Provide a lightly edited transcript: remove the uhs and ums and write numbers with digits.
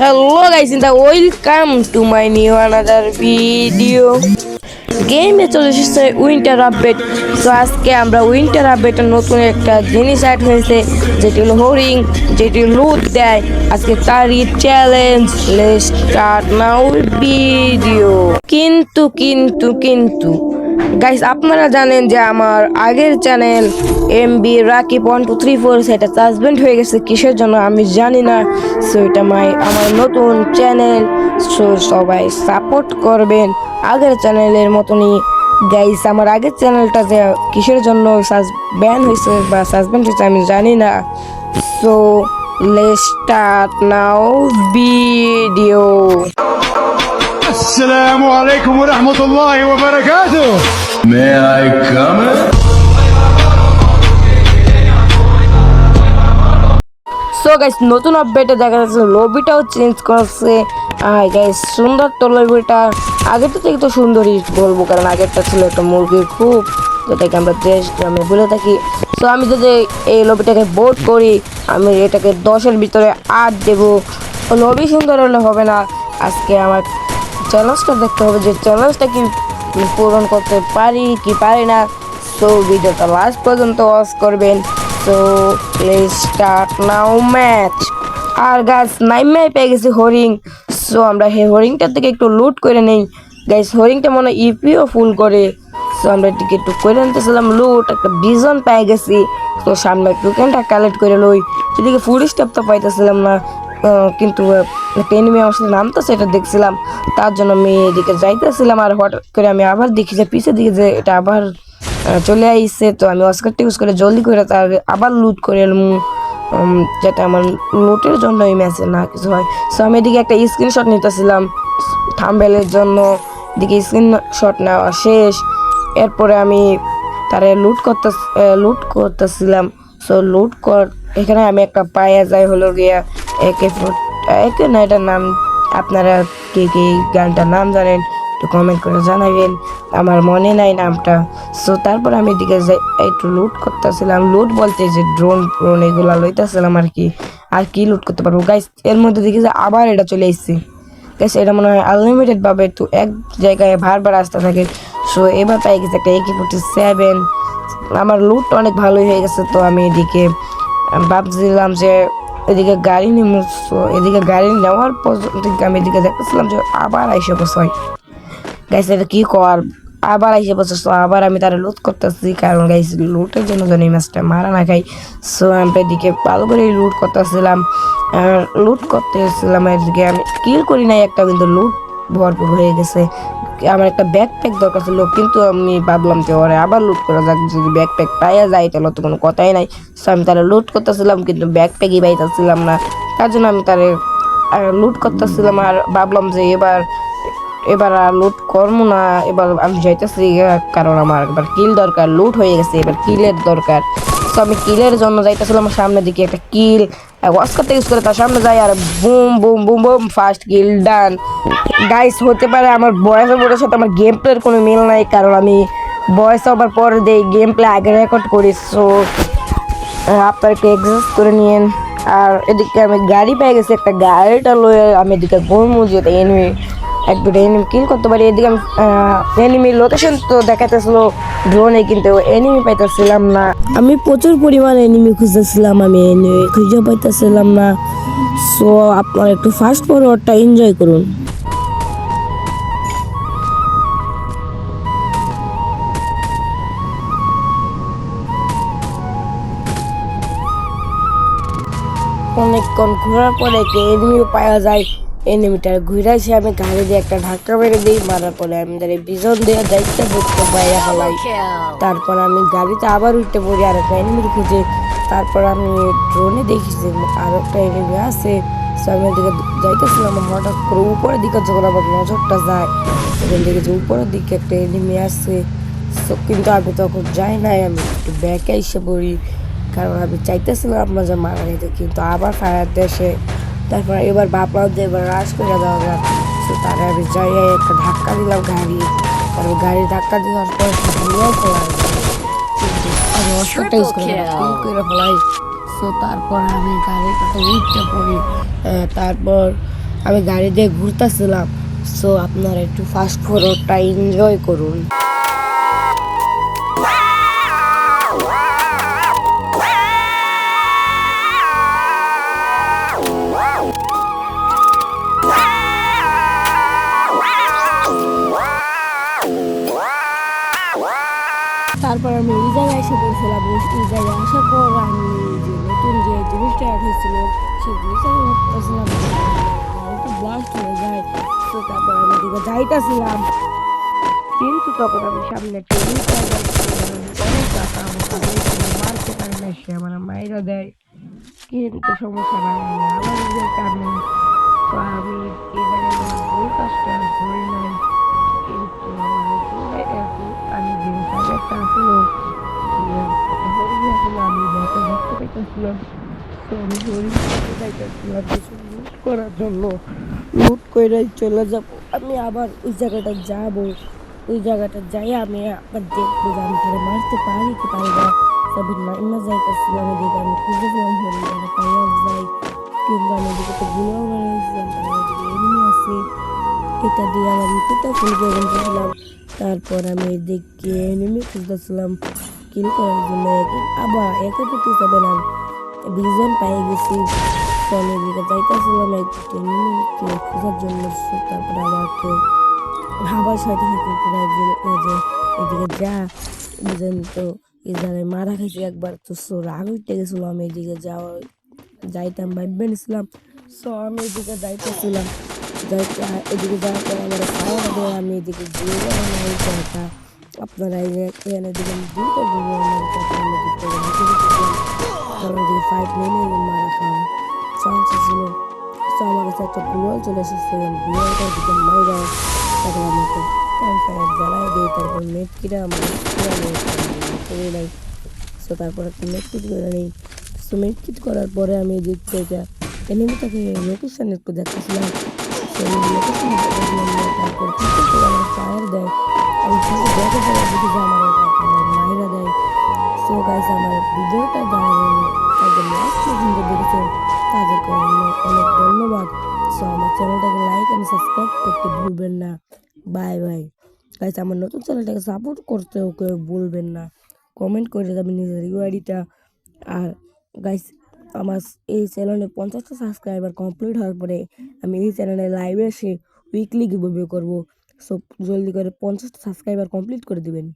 Hello guys, and welcome to my new another video. গেমে চলে এসেছে উইন্টার আপডেট। তো আজকে আমরা উইন্টার আপডেটের নতুন একটা জিনিস অ্যাড হয়েছে, যেটি হলো হরিং, যেটি লুট দেয়। আজকে তারই challenge. Let's start now video. কিন্তু গাইস, আপনারা জানেন যে আমার আগের চ্যানেল MB রাকিব 1234 সেটা সাসপেন্ড হয়ে গেছে কিসের জন্য আমি জানি না। সো এটা আমার নতুন চ্যানেল, সো সবাই সাপোর্ট করবেন আগের চ্যানেলের মতনই। গাইস, আমার আগের চ্যানেলটা যে কিসের জন্য ব্যান হয়েছে বা সাসপেন্ড হয়েছে আমি জানি না। So let's start now video. السلام عليكم ورحمة الله وبركاته. May I come in? So guys, নতুন আপডেটে দেখা যাচ্ছে লবিটাও চেঞ্জ করছে। গাইস, সুন্দর তো লবিটা, আগেরটা থেকে তো সুন্দরই বলবো, কারণ আগেরটা ছিল একটা মুরগির খুব, যেটাকে আমরা দেশ গ্রামে বলে থাকি। সো আমি যদি এই লবিটাকে ভোট করি, আমি এটাকে 10-এর ভিতরে 8 দেবো। লবি সুন্দর হলে হবে না, আজকে আমার চ্যালেঞ্জটা দেখতে হবে যে চ্যালেঞ্জটা কি পূরণ করতে পারি কি পারি না। সো ভিডিওটা লাস্ট পর্যন্ত ওয়াচ করবেন। So let's start now match. আর গাইস, নাইমাই পেয়ে গেছি হরিং। সো আমরা হরিংটা থেকে একটু লুট করে নেই। গাইস, হরিংটা মনে ইপিও ফুল করে। সো আমরা এটিকে একটু করে নিতেছিলাম লুট, একটা বিজন পেয়ে গেছি। তো সামনে টোকেনটা কালেক্ট করে লই। এদিকে ফুল স্টেপ তো পাইতেছিলাম না, কিন্তু একটা এনিমি আমার সাথে নামতেছে এটা দেখছিলাম, তার জন্য আমি এদিকে যাইতেছিলাম। আর হঠাৎ করে আমি আবার দেখি যে পিছের দিকে যে এটা আবার চলে আইসে। তো আমি অস্কারটা ইউজ করে জলদি করে তার আবার লুট করে এলাম, যেটা আমার লুটের জন্য এই ম্যাচে না কিছু হয়। সো আমি এদিকে একটা স্ক্রিনশট নিতেছিলাম থাম্বনেলের জন্য। এদিকে স্ক্রিনশট নেওয়া শেষ, এরপরে আমি তারে লুট করতেছিলাম। সো এখানে আমি একটা পায়া যাই হলো গিয়া একে না, এটার নাম আপনারা কে গানটার নাম জানেন একটু কমেন্ট করে জানাবেন, আমার মনে নাই নামটা। সো তারপর আমি এদিকে একটু লুট করতেছিলাম, লুট বলতে যে ড্রোন এগুলা লইতেছিলাম আর কি লুট করতে পারবো। গাইস, এর মধ্যে দেখি যে আবার এটা চলে এসেছি। গাইস, এটা মনে হয় আনলিমিটেড ভাবে তো এক জায়গায় বারবার আসতে থাকে। সো এবার পাই গেছে একটা AK-47। আমার লুট অনেক ভালোই হয়ে গেছে। তো আমি এদিকে ভাবছিলাম যে এদিকে গাড়ি নিব। এদিকে গাড়ি নেওয়ার পর আমি এদিকে দেখতেছিলাম যে আবার আইসে বসাই। গাইস, এটা কি কর, আবার আইসে বসে। আবার আমি তারা লুট করতেছি, কারণ গাইস লুটের জন্য যেন এই ম্যাচটা মারা না খাই। সো আমি এদিকে ভালো করে লুট করতেছিলাম এদিকে আমি কিল করি নাই একটা, কিন্তু লুট ভরপুর হয়ে গেছে। আমার একটা ব্যাকপ্যাক দরকার ছিল, কিন্তু আমি ভাবলাম যে ওরে আবার লুট করা যাক, যদি ব্যাকপ্যাক পাইয়া যায় তাহলে তো কোনো কথাই নাই। সো আমি তারা লুট করতেছিলাম, কিন্তু ব্যাকপ্যাকই পাইতেছিলাম না, তার জন্য আমি তারে লুট করতেছিলাম। আর ভাবলাম যে এবার আর লুট করবো না, এবার আমি যাইতেছি, কারণ আমার এবার কিল দরকার, লুট হয়ে গেছে, এবার কিলের দরকার। তো আমি কিলের জন্য যাইতেছিলাম সামনের দিকে, একটা কিল ওয়াস্কারটা ইউজ করে তার সামনে যাই, আর boom boom boom boom first kill done. Guys, হতে পারে আমার ভয়েস ওভারের সাথে আমার গেম প্লের কোনো মিল নাই, কারণ আমি ভয়েস ওভার পরে দেই, গেম প্লে আগে রেকর্ড করি। সো আপনারা একটু এক্সাস্ট করে নিন। আর এদিকে আমি গাড়ি পেয়ে গেছি, একটা গাড়িটা লয়ে আমি এদিকে ঘুরমু, যেটা এনিমি এক দুটো এনিমি কিল করতে পারি। এদিকে আমি এনিমি লোকেশন তো দেখাতেছিল ড্রোনে, কিন্তু এনিমি পাইতেছিলাম না। আমি প্রচুর পরিমাণ এনিমি খুঁজতেছিলাম, আমি এনিমি খুঁজে পাইতেছিলাম না। সো আপনারা একটু ফাস্ট ফরওয়ার্ডটা এনজয় করুন। অনেকক্ষণ ঘোরার পরে একটা এনিমিও পাওয়া যায়। এনিমিটার ঘুরাইছে, আমি গাড়ি দিয়ে একটা ধাক্কা মেরে দিই, মারার পরে আমি তার বিজন দিয়ে দায়িত্ব বুঝতে পাইয়া ফেলাই। তারপর আমি গাড়িতে আবার উঠতে পড়ি আর একটা এনিমির খুঁজে। তারপর আমি ড্রোনে দেখি যে আর একটা এনিমি আছে। সো আমি এদিকে যাইতেছিলাম, হঠাৎ করে উপরের দিকে যখন আমার নজরটা যায়, তখন দেখি যে উপরের দিকে একটা এনিমি আছে। সো কিন্তু আমি তখন যাই নাই, আমি একটু ব্যাকে এসে পড়ি, কারণ আমি চাইতেছিলাম মাঝে মারা নিতে, কিন্তু আবার ফায়ার দেশে। তারপর এবার ভাবলাম যে এবার রাশ করে দেওয়া যাক। তো তারা আমি যাই একটা ধাক্কা দিলাম গাড়ি, তারপর গাড়ি ধাক্কা দেওয়ার পর নিয়েও ফেলাই, কিন্তু আমি অস্ত্রটা ইউজ করে ফেলাই। সো তারপর আমি গাড়িটাতে উঠতে পড়ি। তারপর আমি গাড়ি দিয়ে ঘুরতেছিলাম। সো আপনারা একটু ফাস্ট ফরওয়ার্ডটা এনজয় করুন। তারপর আমি ওই জায়গায় এসে পড়ছিলাম। ওই জায়গায় আসার পর আমি যে নতুন যে জিনিসটা অ্যাড হয়েছিল সেই জিনিসটা আমি উঠতেছিলাম, একটু ব্লাস্ট হয়ে যায়। তো তারপর আমি দিকে যাইতেছিলাম, কিন্তু তখন আমি সামনে ট্রেনিং অনেক টাকা আমাকে দিয়েছিল, মারতে পারে না, সে আমার মাইরা দেয়। কিন্তু সমস্যা নাই, আমি আবার নিজের কারণে তো আমি এই জায়গায় আমার ভুল কাজটা করি নাই। কিন্তু আমার ভুলে আমি যে জায়গাটা আসলো আমি দেখতে পাইতেছিলাম। তো আমি হরিণ দেখতে পাইতেছিলাম কিছু লুট করার জন্য। লুট করে চলে যাব, আমি আবার ওই জায়গাটা যাব। ওই জায়গাটা যাই আমি আবার দেখবো যে আমি তারা মারতে পারি কি পারি না। সবই নাইমা যাইতেছিলাম, এদিকে আমি খুঁজেছিলাম হরিণ পাইয়া যাই, কিন্তু আমি এদিকে তো গুলোও বানিয়েছিলাম, তারপর এদিকে এমনি আছে। এটা দিয়ে আমার ইউটিউবটা ফুল করে রেখেছিলাম। তারপর আমি এদিকে এনিমি খুঁজতেছিলাম কিল করার জন্য। আবার একে তো 2 7 বিজন পেয়ে গেছি। তো আমি এদিকে যাইতেছিলাম একটি এনিমিকে খোঁজার জন্য। তারপরে আমাকে আবার শয়তানি কুকুরা যে এদিকে যা বুঝেন তো, এই জায়গায় মারা খাইছি একবার। তো সো রাগ উঠে গেছিলো, আমি এদিকে যাইতাম ভাববে নিছিলাম। সো আমি এদিকে যাইতেছিলাম, এদিকে যাওয়ার পর আমার ফায়ার দেয়, আমি এদিকে ঘুরে যাবো না এই জায়গাটা। আপনারা এখানে এদিকে আমি দুইটা ঘুরে আমি এদিকে কারণ এদিকে 5 মিনিট মারা খাম চান্স ছিল। সো আমার কাছে একটা গ্লোয়াল চলে এসেছে, গ্লোয়ালটা দিকে মাইরা তারপর আমি একটা ক্যাম্প ফায়ার জ্বালাই দিই। তারপর নেট কিরা আমার করে নাই। সো তারপর একটা নেট কিট করে নিই। সো নেট কিট করার পরে আমি এদিক থেকে এনিমিটাকে লোকেশন একটু দেখতেছিলাম। সো লোকেশন দেখলাম না, তারপর পিছন থেকে আমার ফায়ার দেয়। আমি কিন্তু দেখে পরে দেখি যে আমার মাইরা দেয়। সো গাইস, আমার ভিডিওটা যারা একদম লাস্ট পর্যন্ত দেখেছেন তাদেরকে অনেক অনেক ধন্যবাদ। সো আমার চ্যানেলটাকে লাইক এন্ড সাবস্ক্রাইব করতে ভুলবেন না। বাই বাই গাইস, আমার নতুন চ্যানেলটাকে সাপোর্ট করতেও কেউ ভুলবেন না। কমেন্ট করে যাবেন নিজের ইউআইডিটা। আর গাইস, আমার এই চ্যানেলে 50টা সাবস্ক্রাইবার কমপ্লিট হওয়ার পরে আমি এই চ্যানেলে লাইভে এসে উইকলি গিভঅ্যাওয়ে করবো। সো জলদি করে 50টা সাবস্ক্রাইবার কমপ্লিট করে দিবেন।